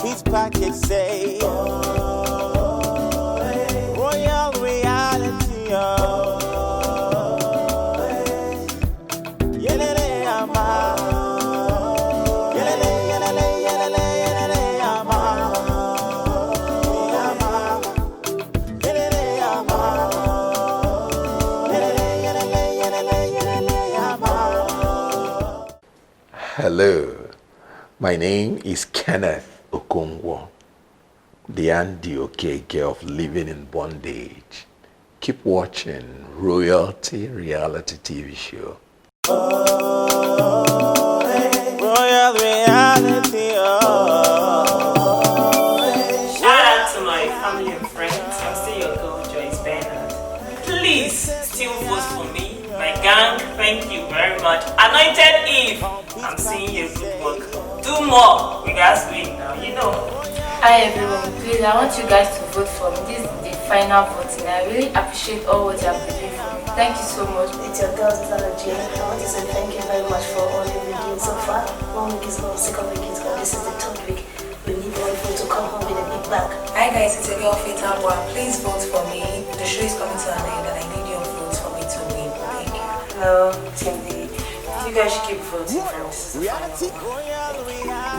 This package say Royal Reality. Yelele ama. Yelele yelele yelele yelele ama. Ama. Yelele ama. Yelele yelele yelele yelele ama. Hello, my name is Kenneth Okongwo, the Andy Okeke of Living in Bondage. Keep watching Royalty Reality TV show. Royal Reality. Shout out to my family and friends. I'm still your girl, Joyce Bernard. Please still vote for me. My gang, thank you very much. Anointed Eve, I'm seeing your good work. Do more. We guys win now, you know. Hi everyone, please I want you guys to vote for me. This is the final voting. I really appreciate all what you have been doing for me. Thank you so much. It's your girl, Jane. I want to say thank you very much for all you've been doing so far. 1 week is gone, second week is gone, this is the third week. We need one vote to come home with a big bag. Hi guys, it's your girl Fatal Boy. Please vote for me. The show is coming to an end and I need your votes for me to win. Thank you. Hello, Team D. You guys should keep voting for us. Good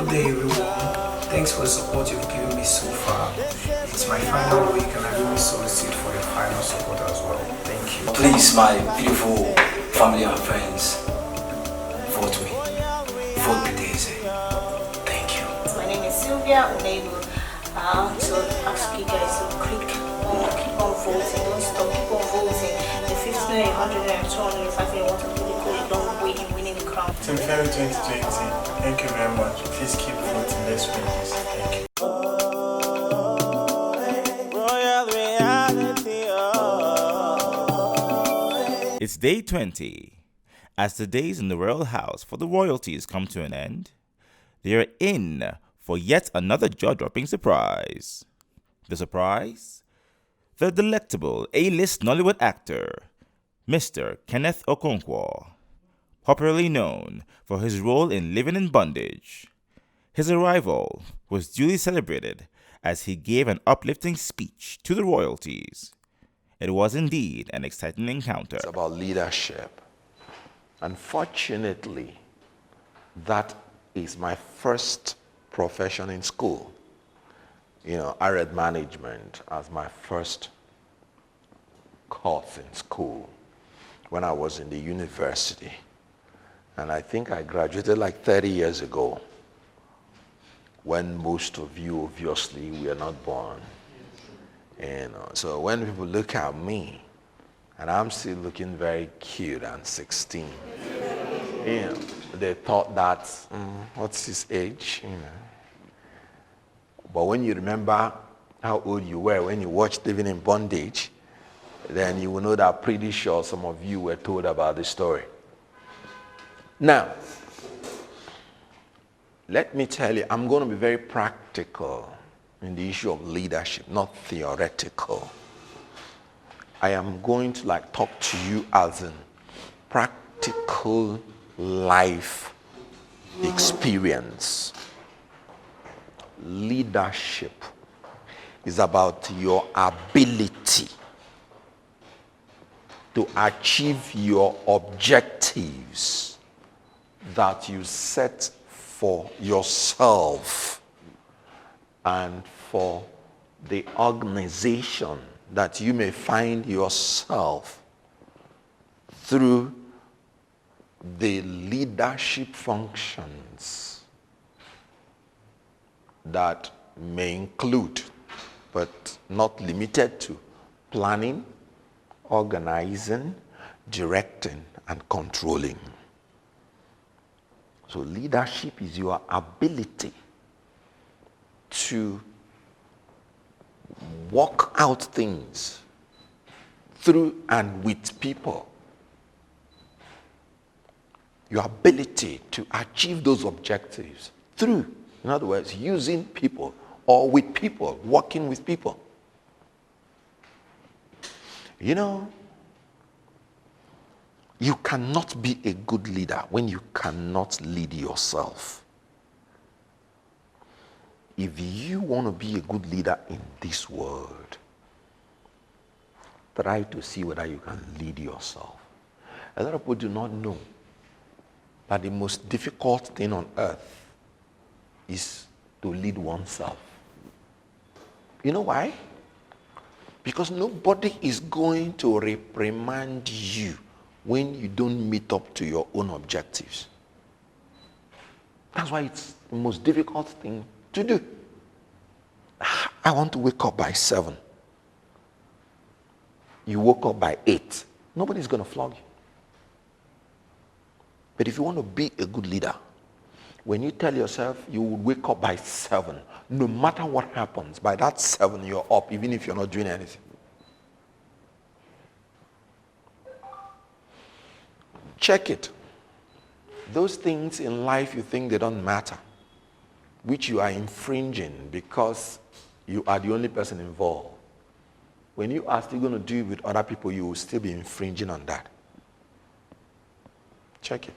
day everyone. Thanks for the support you've given me so far. It's my final week and I really solicit for your final support as well. Thank you. Please, my beautiful family and friends, vote me. Vote me Daisy. Thank you. My name is Sylvia Unable. So ask you guys to click on, keep on voting, don't stop, keep on voting. The 50, 100, 200, 500 want to really go a long way in winning the crown. Team Fairy 2020, thank you very much. Please keep voting, let's win this. Thank you. Royal Reality. It's day 20. As the days in the royal house for the royalties come to an end, they are in for yet another jaw-dropping surprise. The surprise? The delectable A-list Nollywood actor, Mr. Kenneth Okonkwo, popularly known for his role in Living in Bondage. His arrival was duly celebrated as he gave an uplifting speech to the royalties. It was indeed an exciting encounter. It's about leadership. Unfortunately, that is my first profession in school. You know, I read management as my first course in school when I was in the university. And I think I graduated like 30 years ago, when most of you obviously were not born. And so when people look at me, and I'm still looking very cute and 16, you know, they thought that, what's his age, you know. But when you remember how old you were when you watched Living in Bondage, then you will know that pretty sure some of you were told about the story. Now, let me tell you, I'm going to be very practical in the issue of leadership, not theoretical. I am going to talk to you as in practical life experience. Leadership is about your ability to achieve your objectives that you set for yourself and for the organization that you may find yourself through the leadership functions that may include, but not limited to, planning, organizing, directing, and controlling. So leadership is your ability to work out things through and with people. Your ability to achieve those objectives through, in other words, using people or with people, working with people. You know, you cannot be a good leader when you cannot lead yourself. if you want to be a good leader in this world, try to see whether you can lead yourself. A lot of people do not know that the most difficult thing on earth is to lead oneself. You know why? Because nobody is going to reprimand you when you don't meet up to your own objectives. That's why it's the most difficult thing to do. I want to wake up by 7. You woke up by 8. Nobody's going to flog you. But if you want to be a good leader, when you tell yourself you will wake up by 7, no matter what happens, by that 7 you're up, even if you're not doing anything. Check it. Those things in life you think they don't matter, which you are infringing because you are the only person involved. When you are still going to do it with other people, you will still be infringing on that. Check it.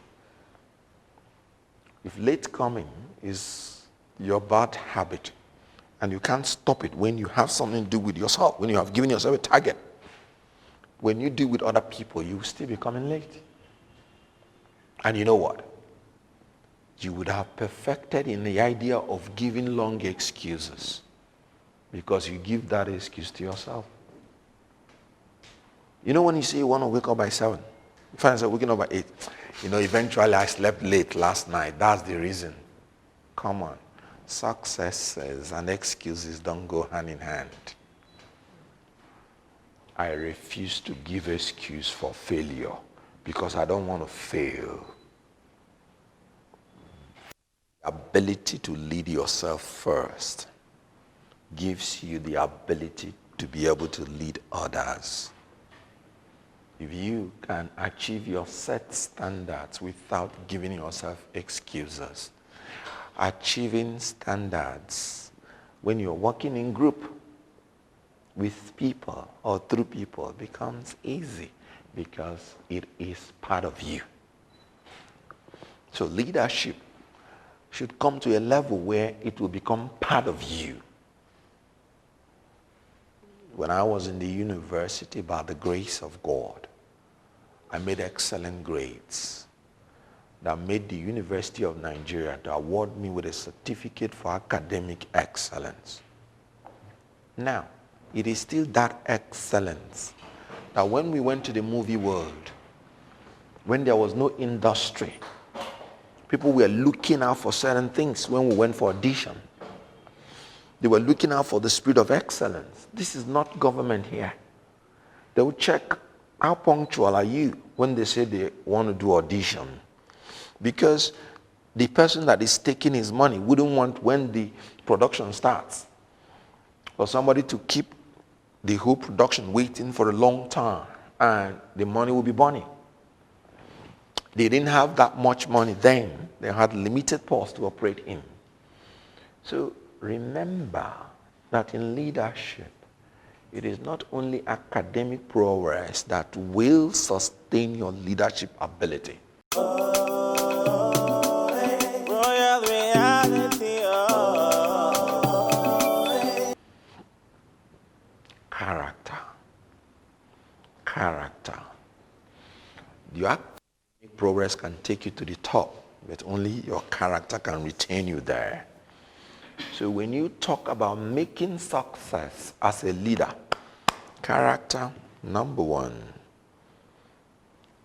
If late coming is your bad habit and you can't stop it when you have something to do with yourself, when you have given yourself a target, when you do with other people, you will still be coming late. And you know what? You would have perfected in the idea of giving long excuses because you give that excuse to yourself. You know when you say you want to wake up by 7, you find yourself waking up by 8. You know, eventually I slept late last night. That's the reason. Come on. Successes and excuses don't go hand in hand. I refuse to give excuse for failure because I don't want to fail. The ability to lead yourself first gives you the ability to be able to lead others. If you can achieve your set standards without giving yourself excuses, achieving standards when you're working in group with people or through people becomes easy because it is part of you. So leadership should come to a level where it will become part of you. When I was in the university, by the grace of God, I made excellent grades that made the University of Nigeria to award me with a certificate for academic excellence. Now, it is still that excellence that when we went to the movie world, when there was no industry, people were looking out for certain things when we went for audition. They were looking out for the spirit of excellence. This is not government here. They will check how punctual are you when they say they want to do audition. Because the person that is taking his money wouldn't want when the production starts for somebody to keep the whole production waiting for a long time and the money will be burning. They didn't have that much money then. They had limited purse to operate in. So remember that in leadership, it is not only academic progress that will sustain your leadership ability. Royal reality, Character. Your academic progress can take you to the top, but only your character can retain you there. So when you talk about making success as a leader, character, number 1.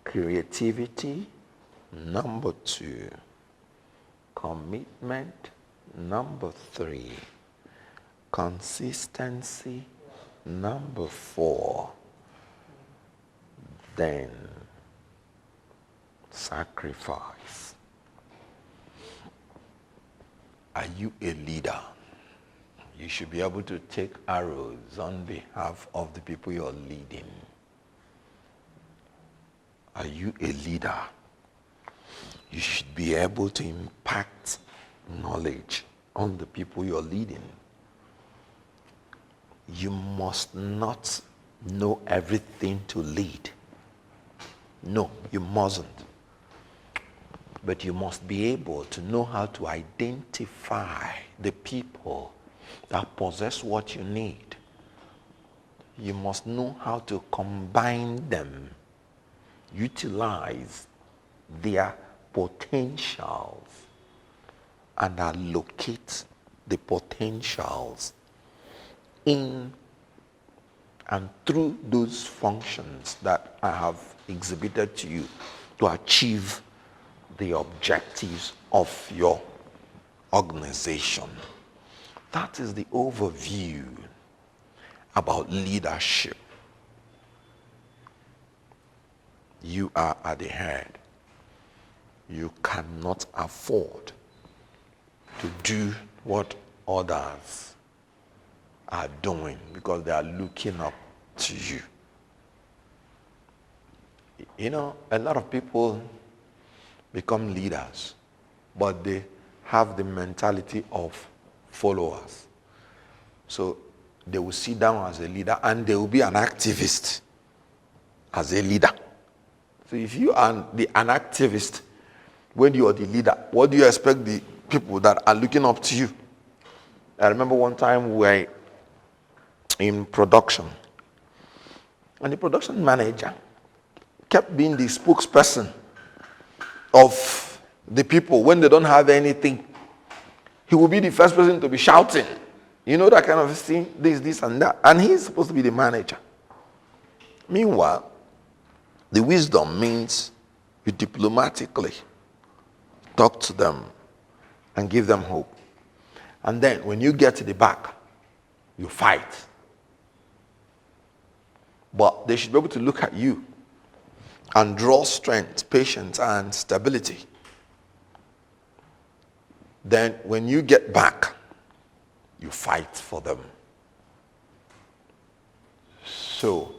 Creativity, number 2. Commitment, number 3. Consistency, number 4. Then sacrifice. Are you a leader? You should be able to take arrows on behalf of the people you're leading. Are you a leader? You should be able to impact knowledge on the people you're leading. You must not know everything to lead. No, you mustn't. But you must be able to know how to identify the people that possess what you need. You must know how to combine them, utilize their potentials, and allocate the potentials in and through those functions that I have exhibited to you to achieve the objectives of your organization. That is the overview about leadership. You are at the head. You cannot afford to do what others are doing because they are looking up to you. You know, a lot of people become leaders, but they have the mentality of followers. So they will sit down as a leader and they will be an activist as a leader. So if you are an activist, when you are the leader, what do you expect the people that are looking up to you? I remember one time we were in production, and the production manager kept being the spokesperson of the people when they don't have anything. He will be the first person to be shouting, you know, that kind of thing, this and that. And he's supposed to be the manager. Meanwhile, the wisdom means you diplomatically talk to them and give them hope. And then when you get to the back, you fight. But they should be able to look at you and draw strength, patience, and stability. Then when you get back, you fight for them. So,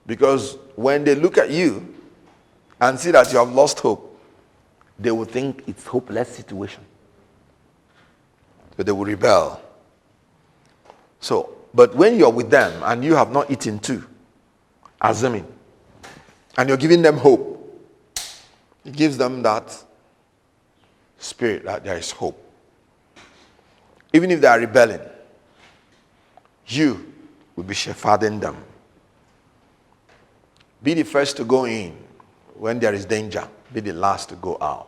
because when they look at you and see that you have lost hope, they will think it's a hopeless situation. So they will rebel. So, but when you're with them and you have not eaten too, assuming, and you're giving them hope, it gives them that spirit that there is hope. Even if they are rebelling, you will be shepherding them. Be the first to go in when there is danger. Be the last to go out.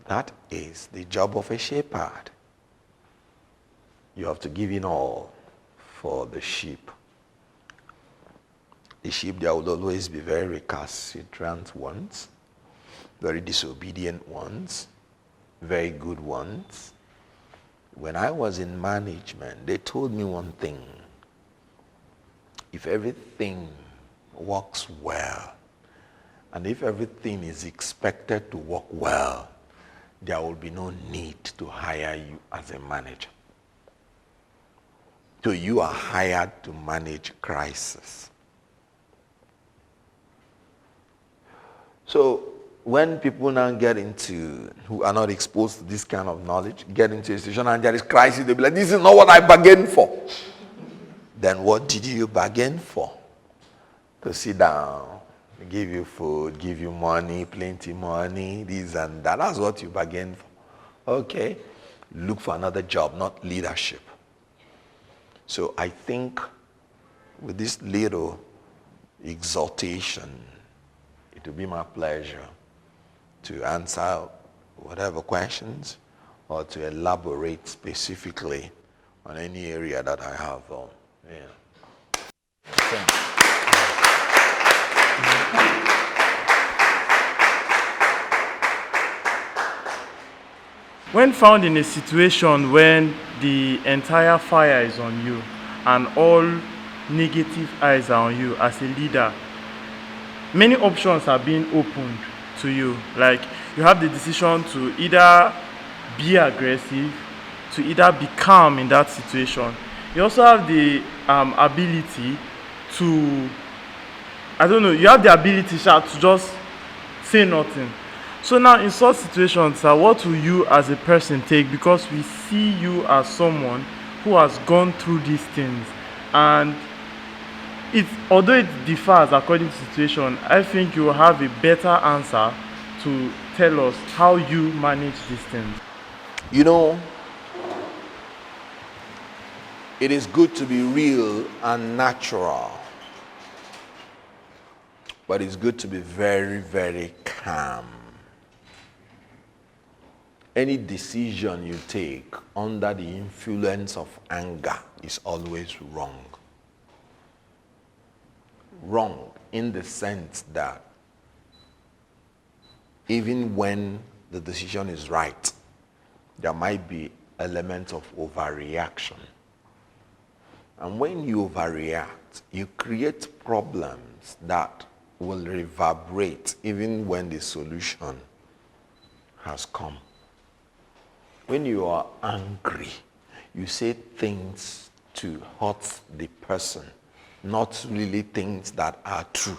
That is the job of a shepherd. You have to give in all for the sheep. The sheep, there will always be very recalcitrant ones, very disobedient ones, very good ones. When I was in management, they told me one thing. If everything works well, and if everything is expected to work well, there will be no need to hire you as a manager. So you are hired to manage crisis. So when people now get into, who are not exposed to this kind of knowledge, get into a situation and there is crisis, they'll be like, this is not what I bargained for. Then what did you bargain for? To sit down, give you food, give you money, plenty money, this and that. That's what you bargained for. Okay. Look for another job, not leadership. So I think with this little exhortation, it will be my pleasure to answer whatever questions or to elaborate specifically on any area that I have. Thank you. When found in a situation when the entire fire is on you and all negative eyes are on you as a leader, many options are being opened to you. Like you have the decision to either be aggressive, to either be calm in that situation. You also have the ability to, you have the ability to just say nothing. So now in such situations, what will you as a person take? Because we see you as someone who has gone through these things. And although it differs according to situation, I think you will have a better answer to tell us how you manage these things. You know, it is good to be real and natural, but it's good to be very, very calm. Any decision you take under the influence of anger is always wrong. Wrong in the sense that even when the decision is right, there might be elements of overreaction. And when you overreact, you create problems that will reverberate even when the solution has come. When you are angry, you say things to hurt the person, not really things that are true.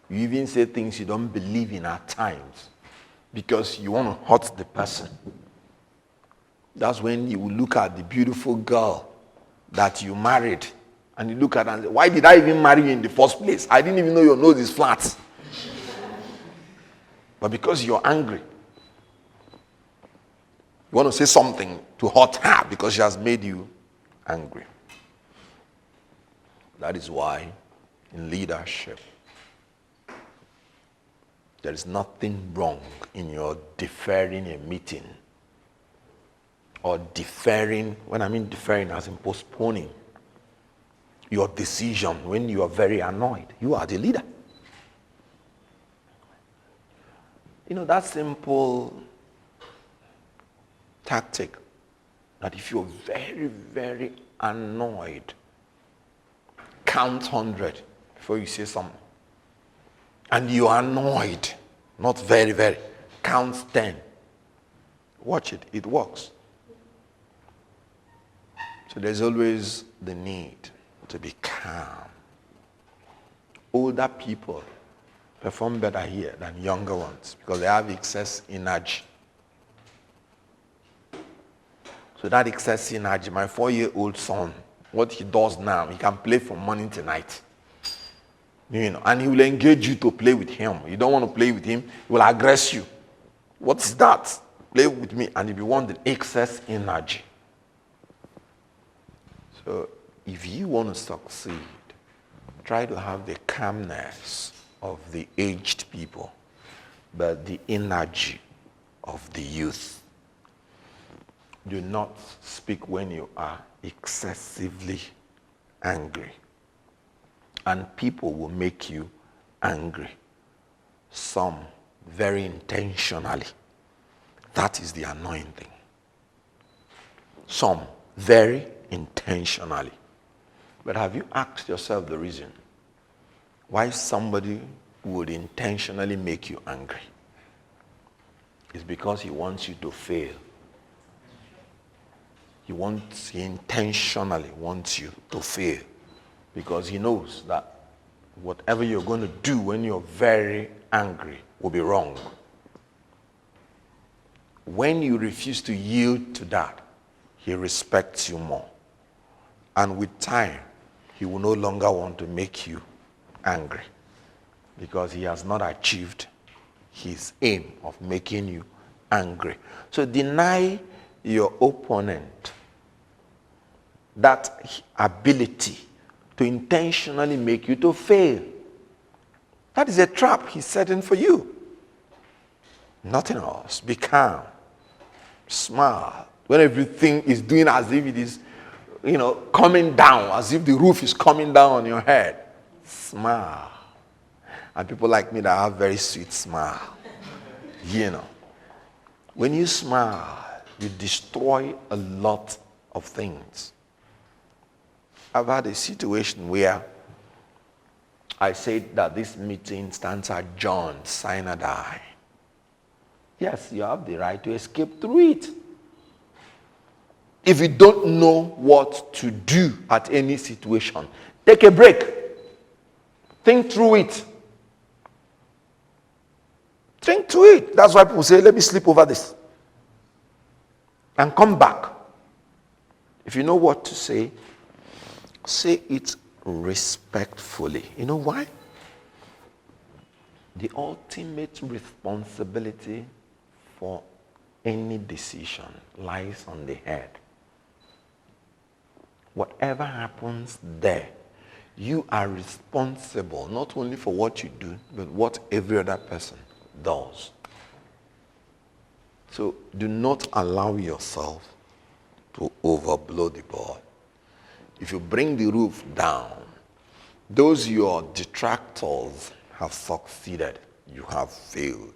You even say things you don't believe in at times because you want to hurt the person. That's when you look at the beautiful girl that you married and you look at her and say, why did I even marry you in the first place? I didn't even know your nose is flat. But because you're angry, you want to say something to hurt her because she has made you angry. That is why in leadership, there is nothing wrong in your deferring a meeting or deferring, when I mean deferring as in postponing your decision when you are very annoyed. You are the leader. You know, that simple tactic that if you're very, very annoyed, count 100 before you say something. And you're annoyed, not very, very, count 10. Watch it, it works. So there's always the need to be calm. Older people perform better here than younger ones because they have excess energy. So that excess energy, my 4-year-old son, what he does now, he can play from morning to night. You know, and he will engage you to play with him. You don't want to play with him, he will aggress you. What's that? Play with me, and if you want the excess energy. So if you want to succeed, try to have the calmness of the aged people, but the energy of the youth. Do not speak when you are excessively angry. And people will make you angry. Some very intentionally. That is the annoying thing. Some very intentionally. But have you asked yourself the reason why somebody would intentionally make you angry? It's because he wants you to fail. He intentionally wants you to fail because he knows that whatever you're going to do when you're very angry will be wrong. When you refuse to yield to that, he respects you more. And with time, he will no longer want to make you angry because he has not achieved his aim of making you angry. So deny your opponent that ability to intentionally make you to fail. That is a trap he's setting for you. Nothing else. Be calm. Smile. When everything is doing as if it is, coming down, as if the roof is coming down on your head. Smile. And people like me that have very sweet smile. When you smile, you destroy a lot of things. I've had a situation where I said that this meeting stands adjourned, sign or die. Yes, you have the right to escape through it. If you don't know what to do at any situation, take a break. Think through it. Think through it. That's why people say, let me sleep over this. And come back. If you know what to say it respectfully. You know why? The ultimate responsibility for any decision lies on the head. Whatever happens there, you are responsible not only for what you do, but what every other person does. So do not allow yourself to overblow the board. If you bring the roof down, those your detractors have succeeded. You have failed.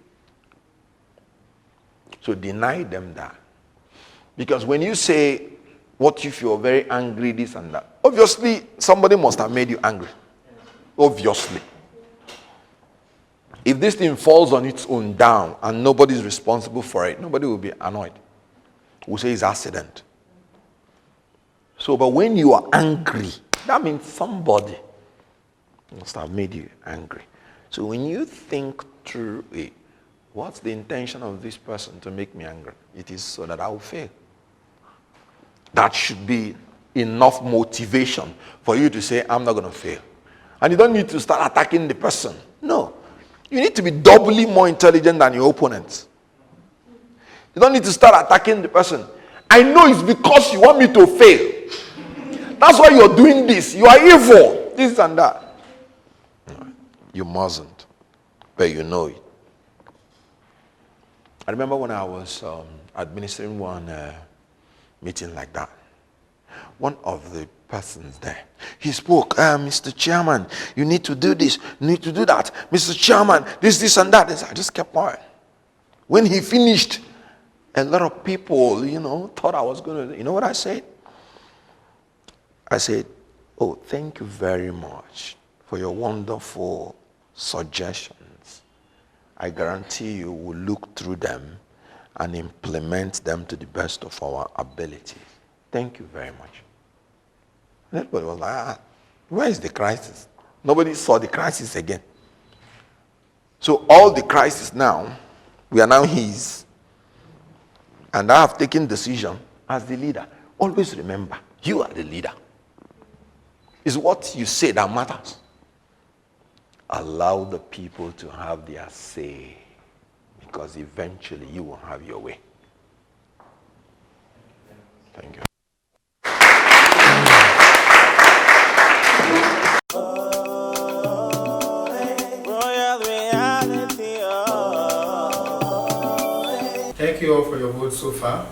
So deny them that. Because when you say, what if you're very angry, this and that? Obviously, somebody must have made you angry. Obviously. If this thing falls on its own down and nobody's responsible for it, nobody will be annoyed. We'll say it's accident. So, but when you are angry, that means somebody must have made you angry. So when you think through it, what's the intention of this person to make me angry? It is so that I will fail. That should be enough motivation for you to say, I'm not going to fail. And you don't need to start attacking the person. No. You need to be doubly more intelligent than your opponent. You don't need to start attacking the person. I know it's because you want me to fail. That's why you're doing this. You are evil. This and that. No, you mustn't. But you know it. I remember when I was administering one meeting like that. One of the persons there, he spoke, Mr. Chairman, you need to do this, you need to do that. Mr. Chairman, this and that. I just kept quiet. When he finished, a lot of people, thought I was going to, you know what I said? I said, oh, thank you very much for your wonderful suggestions. I guarantee you will look through them and implement them to the best of our abilities. Thank you very much. And everybody was like, where is the crisis? Nobody saw the crisis again. So all the crisis now, we are now his. And I have taken decision as the leader. Always remember, you are the leader. It's what you say that matters. Allow the people to have their say, because eventually you will have your way. Thank you. Thank you all for your votes so far.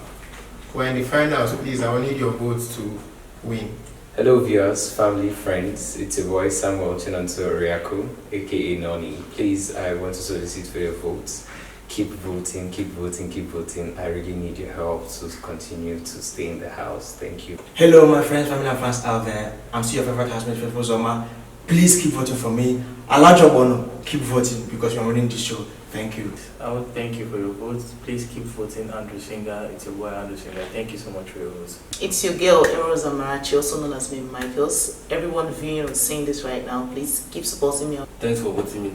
We're in the finals, please. I will need your votes to win. Hello viewers, family, friends. It's your boy Samuel Chinonso Oriako, aka Noni. Please, I want to solicit for your votes. Keep voting, keep voting, keep voting. I really need your help to continue to stay in the house. Thank you. Hello my friends, family and fans out there. I'm still your favorite housemate, Faithful Zoma. Please keep voting for me. Alajo Bono, keep voting because we're running this show. Thank you. I would thank you for your votes. Please keep voting Andrew Singer. It's your boy Andrew Singer. Thank you so much for your votes. It's your girl Eros Amarachi, also known as me Michaels. Everyone viewing or seeing this right now, please keep supporting me. Thanks for voting me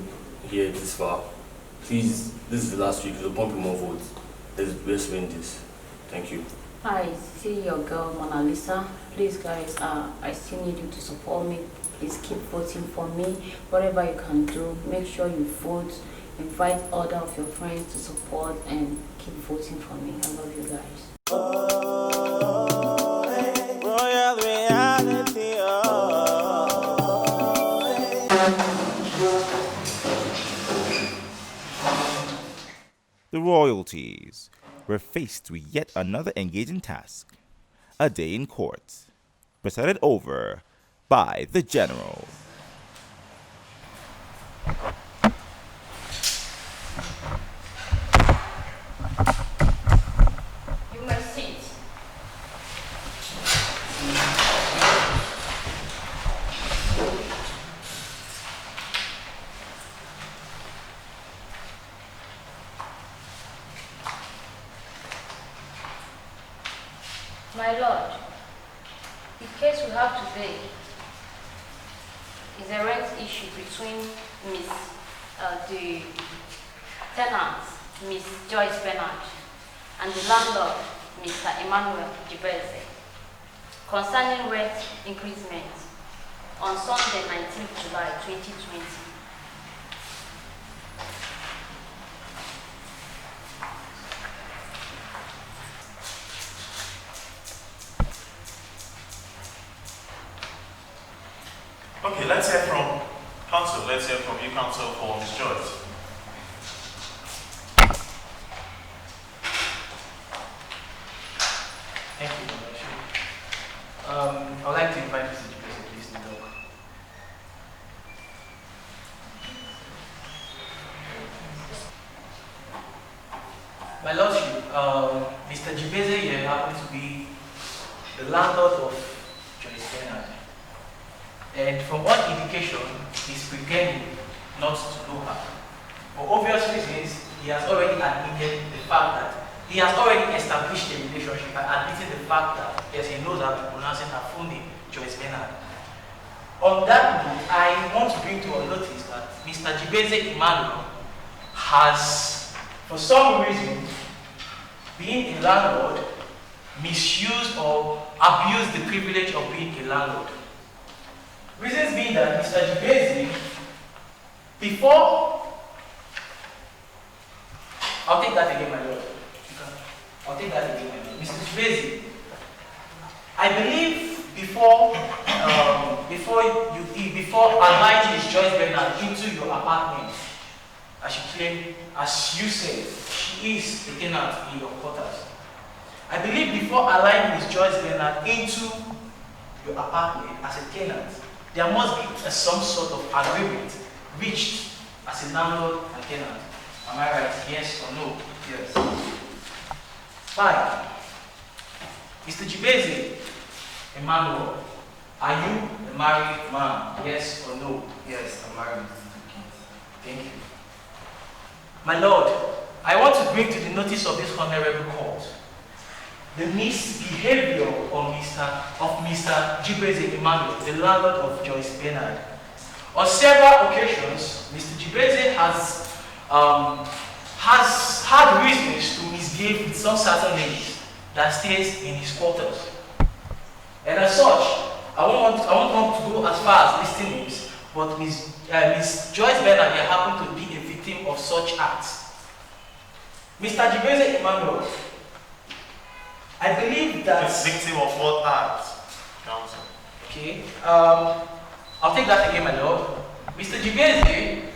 here this far. Please, this is the last week, so pump more votes. Let's win this. Thank you. Hi, see your girl Mona Lisa. Please guys, I still need you to support me. Please keep voting for me. Whatever you can do, make sure you vote. Invite other of your friends to support and keep voting for me. I love you guys. The royalties were faced with yet another engaging task, a day in court, presided over by the general. You may sit. My lord, the case we have today is a rent issue between the tenant, Miss Joyce Bernard, and the landlord, Mr. Emmanuel Jibeze, concerning rent increment on Sunday, 19th July 2020. Okay, let's hear from counsel. Let's hear from you, counsel, for Ms. Joyce. Thank you, I would like to invite Mr. Jibese, please, to talk. My Lordship, Mr. Jibese here happens to be the landlord of Joyce Bernard. And from all indication, he's pretending not to know her. For obvious reasons, he has already admitted the fact that he has already established a relationship and admitting the fact that yes, he knows how to pronounce her full name, Joyce Bernard. On that note, I want to bring to our notice that Mr. Jibese Emmanuel has, for some reason, being a landlord, misused or abused the privilege of being a landlord. Reasons being that Mr. Jibese, before, I'll take that again, my lord. I'll take that again, my lord. Mr. Jibese, I believe before allowing Ms. Joyce Bernard into your apartment, as you said, she is a tenant in your quarters. I believe before allowing Ms. Joyce Bernard into your apartment as a tenant, there must be some sort of agreement reached as a landlord and tenant. Am I right? Yes or no? Yes. Fine. Mr. Jibese Emmanuel, are you a married man? Yes or no? Yes, I'm married. Thank you. My lord, I want to bring to the notice of this honorable court the misbehavior of Mr. Jibese Emmanuel, the landlord of Joyce Bernard. On several occasions, Mr. Jibese has had reasons to misbehave with some certain ladies that stays in his quarters. And as such, I won't want to go as far as listing names, but Miss Joyce Bernard here happened to be a victim of such acts. Mr. Jibese Emmanuel, I believe that... He's victim of what act, counsel? Okay, I'll take that again, my lord. Mr. Jibese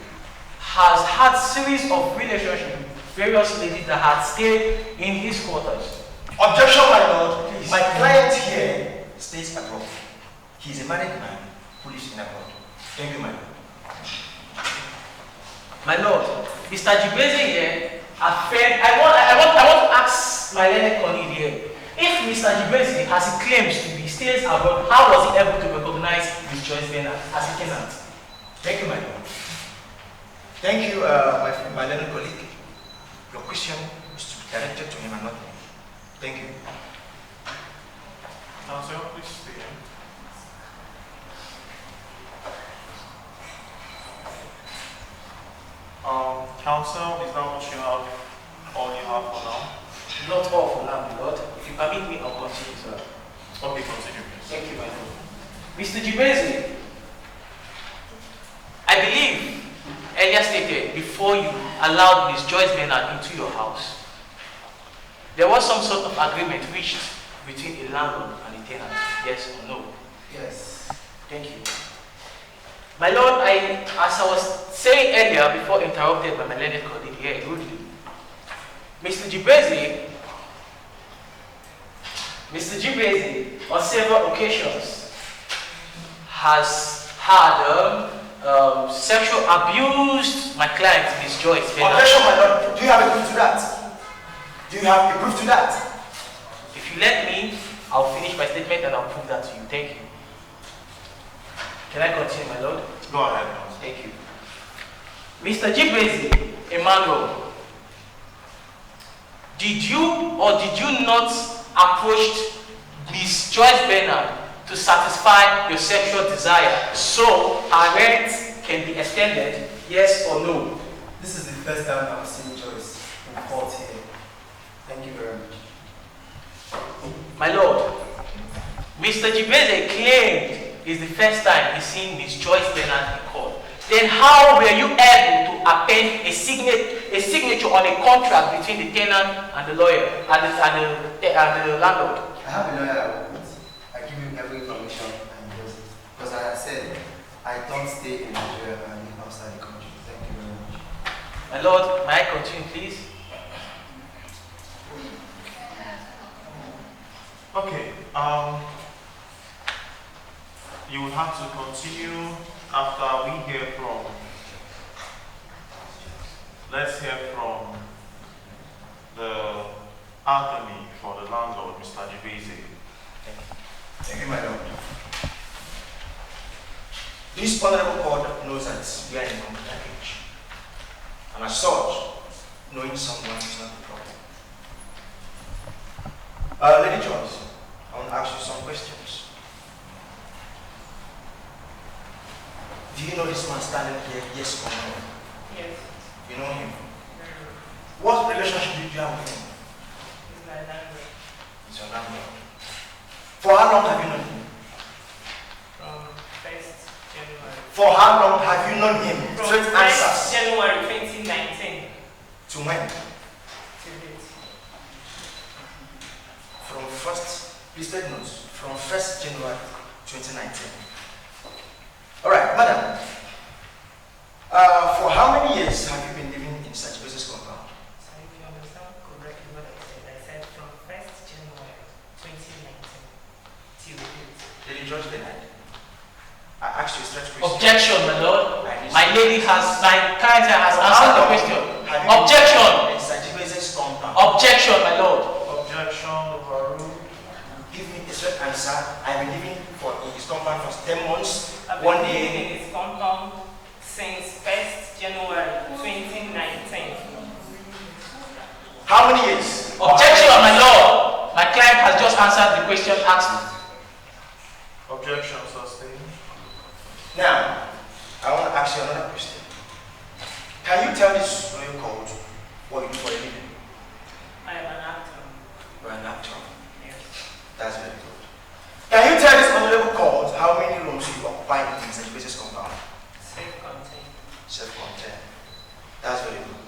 has had series of relationships with various ladies that had stayed in his quarters. Objection, my lord. Please. My client here stays abroad. He is a married man who lives in abroad. Thank you, my lord. My lord, Mr. Jibese here affirmed. I want to ask my learned colleague here. If Mr. Jibese, as he claims to be, stays abroad, how was he able to recognize Ms. Joyce Bernard as a tenant? Thank you, my lord. Thank you, my learned colleague. Your question is to be directed to him and not me. Thank you. Counsel, please begin. Counsel, is that what you have, all you have for now? Not all for now, my lord. If you permit me, I'll continue, sir. Okay, continue, please. Thank you, my lord. Mr. Jibese, I believe earlier stated before you allowed Ms. Joyce Bernard into your house, there was some sort of agreement reached between a landlord and a tenant. Yes or no? Yes. Thank you. My lord, as I was saying earlier before interrupted by my learned colleague here rudely, Mr. Jibese on several occasions has had sexual abuse my client, Ms. Joyce Bernard. Objection, my lord. Do you have a proof to that? Do you have a proof to that? If you let me, I'll finish my statement and I'll prove that to you. Thank you. Can I continue, my lord? Go ahead. Thank you. Mr. Jibese Emmanuel, did you or did you not approach Ms. Joyce Bernard to satisfy your sexual desire so her rent can be extended? Yes or no? This is the first time I'm seeing Joyce in court here. Thank you very much. My lord, Mr. Jibese claimed it's the first time he's seen Ms. Joyce Bernard in court. Then how were you able to append a signature on a contract between the tenant and the lawyer and the landlord? I have a lawyer I work with. I give him every information and just because as I said, I don't stay in Nigeria and outside the country. Thank you very much. My lord, may I continue, please? Okay, you will have to continue after we hear from, let's hear from the attorney for the landlord, Mr. Jibeze. Thank you, my lord. This honorable court knows that we are in a computer age. And as such, knowing someone is not a problem. Lady Joyce, I want to ask you some questions. Do you know this man standing here, yes or no? Yes. You know him? What relationship did you have with him? He's my landlord. He's your landlord. For how long have you known him? From 1st January. For how long have you known him? From Straight 1st answers. January 2019. To when? To date. From listed notes, from 1st January 2019. Alright, madam. For how many years have you been living in such business compound? So if you understand correctly what I said from 1st January 2019 till date. Lady George denied. I asked you a straight question. Objection, my lord. My client has answered the question. Objection. Objection, my lord. Objection, overruled. Give me a straight answer. I've been living in his compound for 10 months. I've One been living day. in his compound since 1st January 2019. How many years? Objection, my lord. My client has just answered the question asked. Objection sustained. Now, I want to ask you another question. Can you tell this royal court what you do for a living? I am an actor. You're an actor. Yes. That's very good. Can you tell this honorable court how many rooms you occupy in St. Basis compound? Self-contained. Self-contained. That's very good.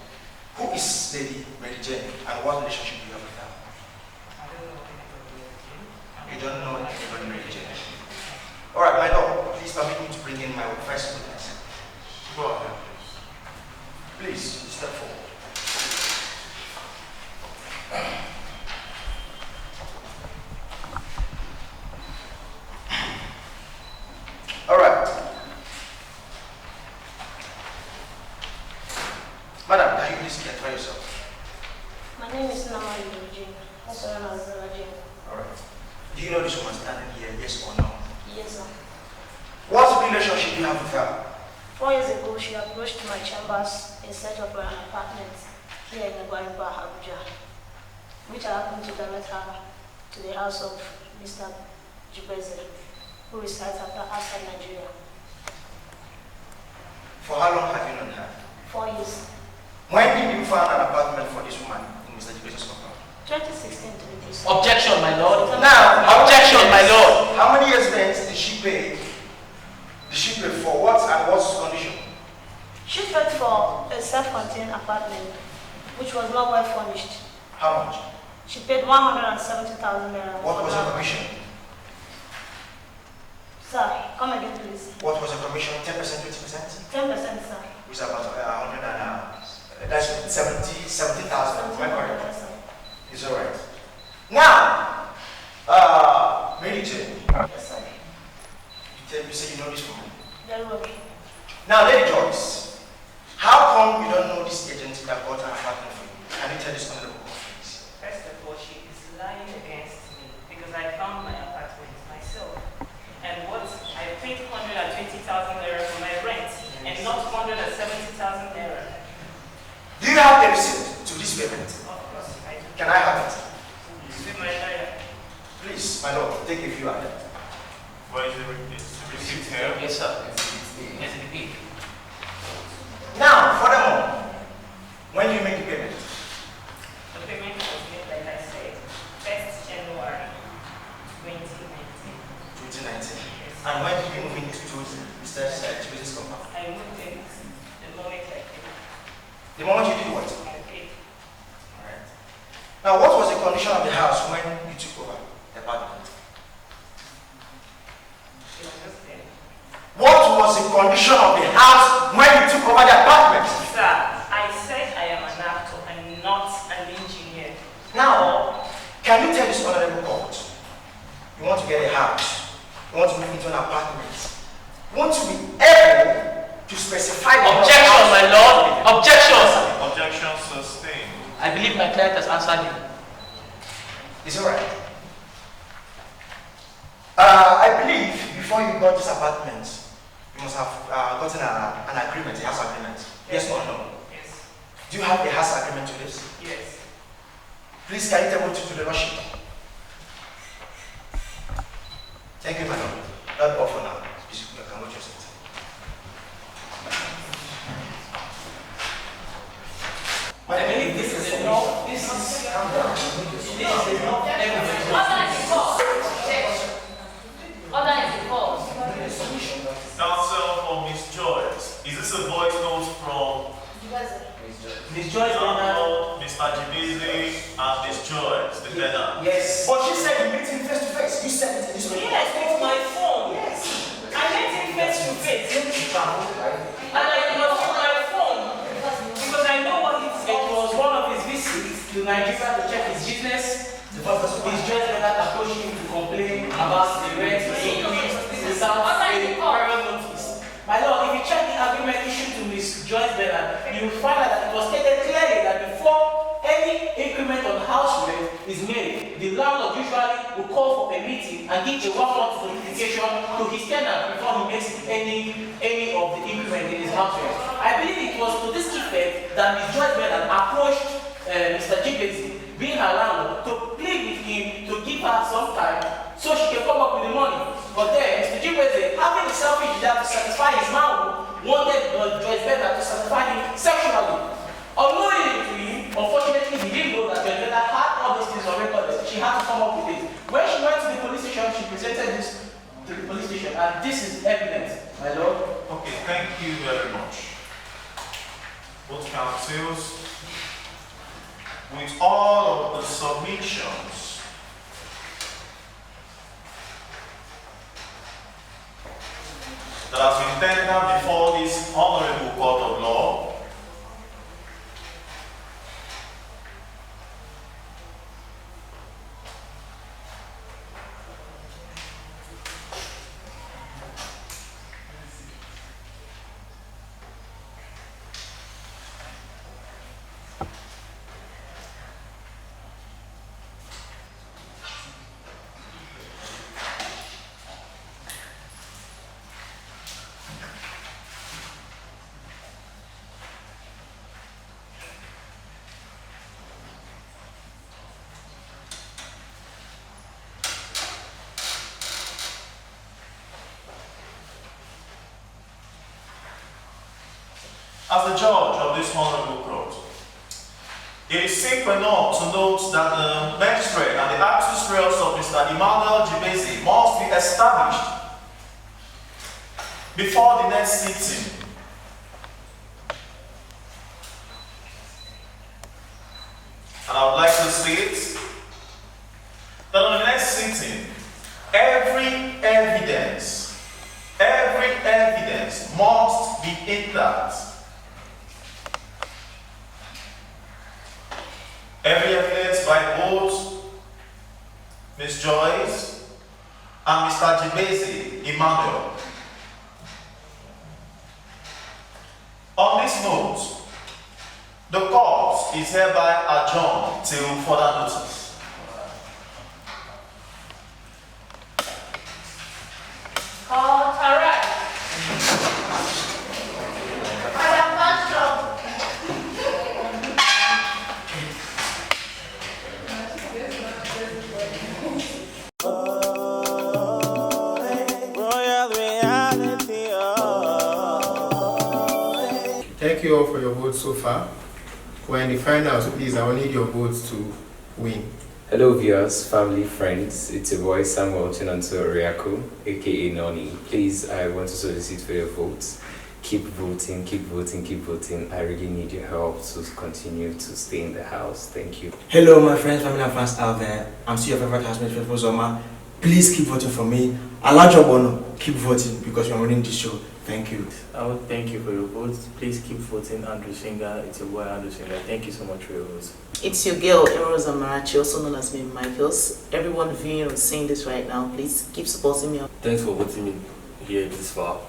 Who is Lady Mary Jane and what relationship do you have with her? I don't know anybody Mary Jane. You don't know anybody Mary Jane. Alright, my lord, please permit me to bring in my first witness. Go ahead, please. Please, step forward. Alright. Madam, can you please identify yourself? My name is Namali Eugene, also known as Eugene. Alright. Do you know this woman standing here, yes or no? Yes, sir. What relationship do you have with her? 4 years ago, she approached my chambers in search of an apartment here in Guarimpa, Abuja, which I happened to direct her to the house of Mr. Jibeze, who resides outside Nigeria. For how long have you known her? 4 years. When did you find an apartment for this woman in Mr. Jibeze's compound? 2016 to be precise. Objection, my lord. Now, objection, my lord. How many years rent did she pay? Did she pay for what and what's condition? She paid for a self-contained apartment, which was not well furnished. How much? She paid 170,000 naira. What was her commission? Sir, come again, please. What was her commission? 10%, 20%? 10%, sir. Which is about 100 and that's 70,000. Am I correct? It's all right. Now, Mary Jane. Yes, sir. You say you know this woman. Very well. Now, Lady Joyce, how come you don't know this agent that got an apartment for you? Can you tell this honorable court, please? First of all, she is lying against me because I found my apartment myself. And what I paid 120,000 naira for my rent and not 170,000 naira. Do you have a receipt to this payment? Of course, I do. Can I have it? With my lawyer. Please, my lord, take a view at it. What is the receipt here? Yes, sir. Yes, indeed. Now, furthermore, when do you make the payment? The payment was made, like I said, 1st January 2019. 2019. And when did you move into Mr. Chibuze's compound? I moved in the moment I paid. The moment you did what? I paid. Alright. Now, what was the condition of the house when you took over the apartment? It was just there. What was the condition of the house when you took over the apartment. Sir, I said I am an actor and not an engineer. Now, can you tell this honorable court, you want to get a house, you want to move into an apartment, you want to be able to specify the Objection, my lord. Objection. Objection sustained. I believe my client has answered you. It's alright. I believe before you got this apartment, you must have gotten an agreement, a house agreement. Yes or no? Yes. Do you have a house agreement to this? Yes. Please, can you tell me to the lordship? Thank you, my lord. That's all for now. You can watch your seat. I believe this is enough. This is enough evidence. Counsel for Miss Joyce. Is this a voice note from Miss Joyce, Mr. Jibisi and Miss Joyce, the tenant? Yes. But she said you meet him face to face. You said it this way. Yes, it's my phone. Yes. I met him face to face. And I was on my phone because I know what it's It was one of his visits to Nigeria to check his business. His joint brother approached him to complain about the rent increase without a prior notice. My lord, if you check the agreement issued to Ms. Joyce Bernard, you will find out that it was stated clearly that before any increment on house rent is made, the landlord usually will call for a meeting and give a 1-month notification to his tenant before he makes any of the increment in his house rent. I believe it was to this effect that Ms. Joyce Bernard approached Mr. Jibesi, being her landlord, to plead with him to give her some time so she can come up with the money. But then, Mr. Jibesi, having the selfish desire to satisfy his man, wanted Joyce Bernard to satisfy him sexually. Unknowingly to him, unfortunately, he didn't know that Joyce Bernard had all those things on record. She had to come up with it. When she went to the police station, she presented this to the police station, and this is evidence, my lord. Okay, thank you very much. Both counsels, with all of the submissions that has been tendered before this honorable court of law, as the judge of this honorable court, it is simple enough to note that the magistrate and the actus reus of Mr. Emmanuel Jibesi must be established before the next sitting. And I would like to state that on the next sitting, every evidence must be intact. Every evidence by both Ms. Joyce and Mr. Jibesi Emmanuel. On this note, the court is hereby adjourned till further notice. Court, alright. Madam Pastor. Thank you all for your votes so far. We're in the final, so please, I will need your votes to win. Hello viewers, family, friends, it's your boy Samuel Chinonso Oriako, aka Noni. Please, I want to solicit for your votes. Keep voting, keep voting, keep voting. I really need your help to continue to stay in the house. Thank you. Hello my friends, family and fans out there. I'm still your favorite housemate, Fefo Zoma. Please keep voting for me. Alajo Bono, keep voting because we are winning this show. Thank you. I want to thank you for your votes. Please keep voting Andrew Singer. It's your boy Andrew Singer. Thank you so much for your votes. It's your girl, Eros Amarachi, also known as me, Michaels. Everyone viewing or seeing this right now, please keep supporting me. Thanks for voting me here this far.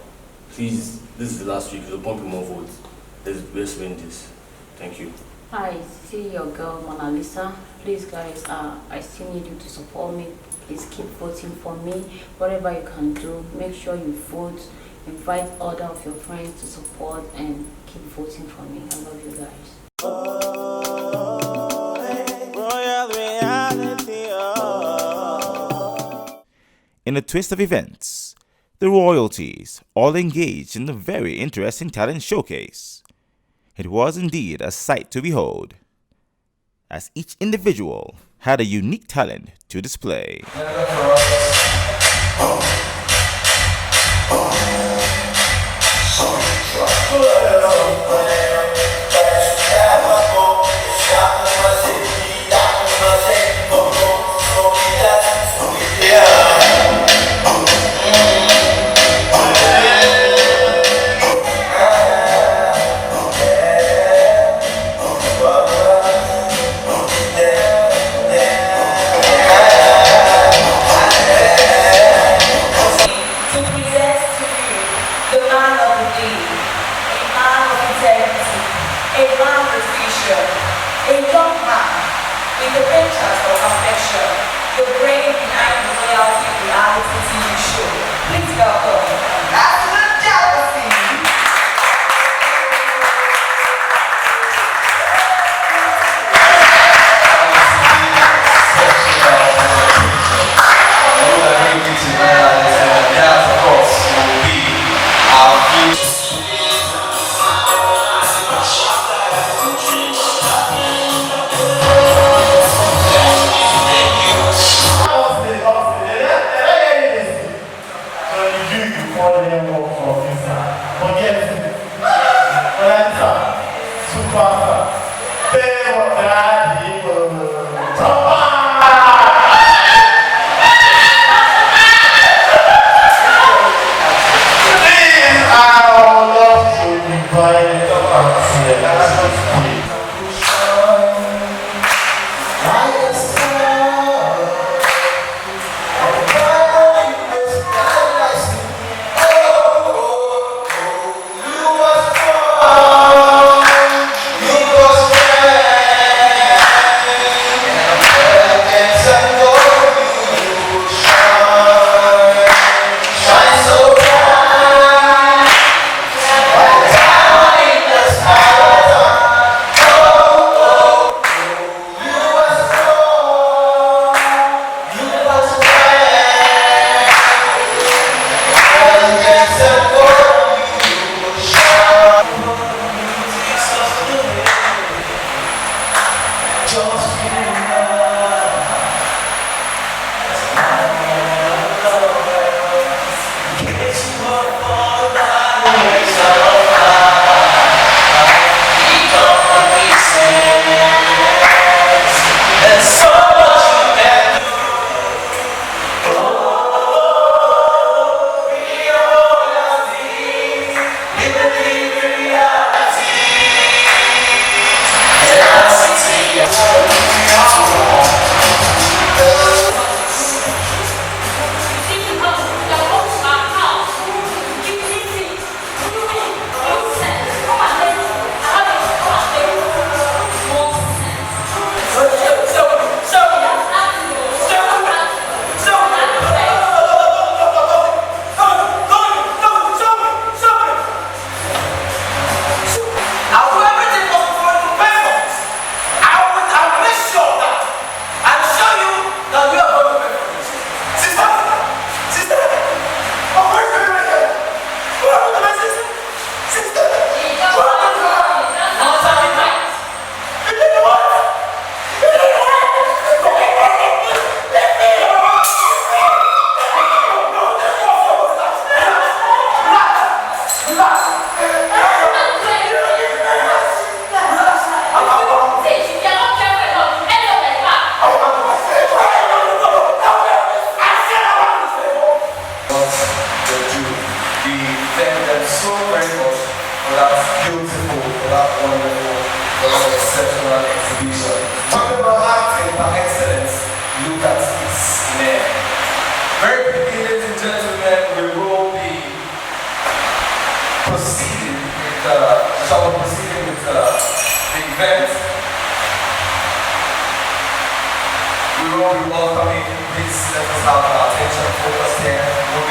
Please, this is the last week. We're pumping more votes. Let's win this. Thank you. Hi, see your girl Mona Lisa. Please guys, I still need you to support me. Please keep voting for me. Whatever you can do, make sure you vote. Invite other of your friends to support and keep voting for me. I love you guys. In a twist of events, the royalties all engaged in a very interesting talent showcase. It was indeed a sight to behold, as each individual had a unique talent to display. To present to you the man of the day, a man of integrity,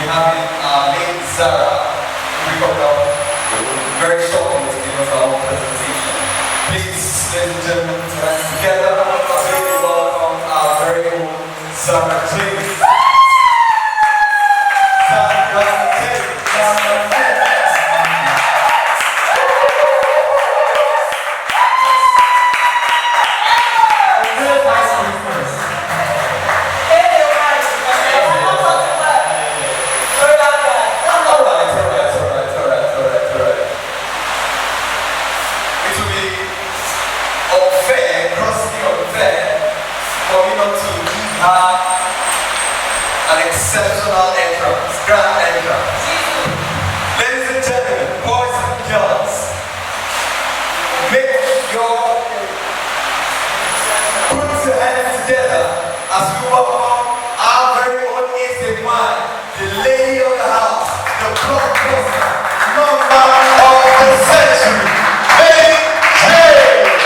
having Lady Zara to come down very shortly to give us our own presentation. Please, ladies and gentlemen, let's together as we welcome our very own Zara James. An exceptional entrance, grand entrance. Ladies and gentlemen, boys and girls, make your put your hands together as we welcome our very own Eastern wine, the lady of the house, the blockbuster, number of the century, Lady J.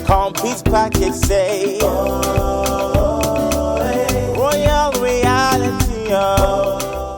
Complete package say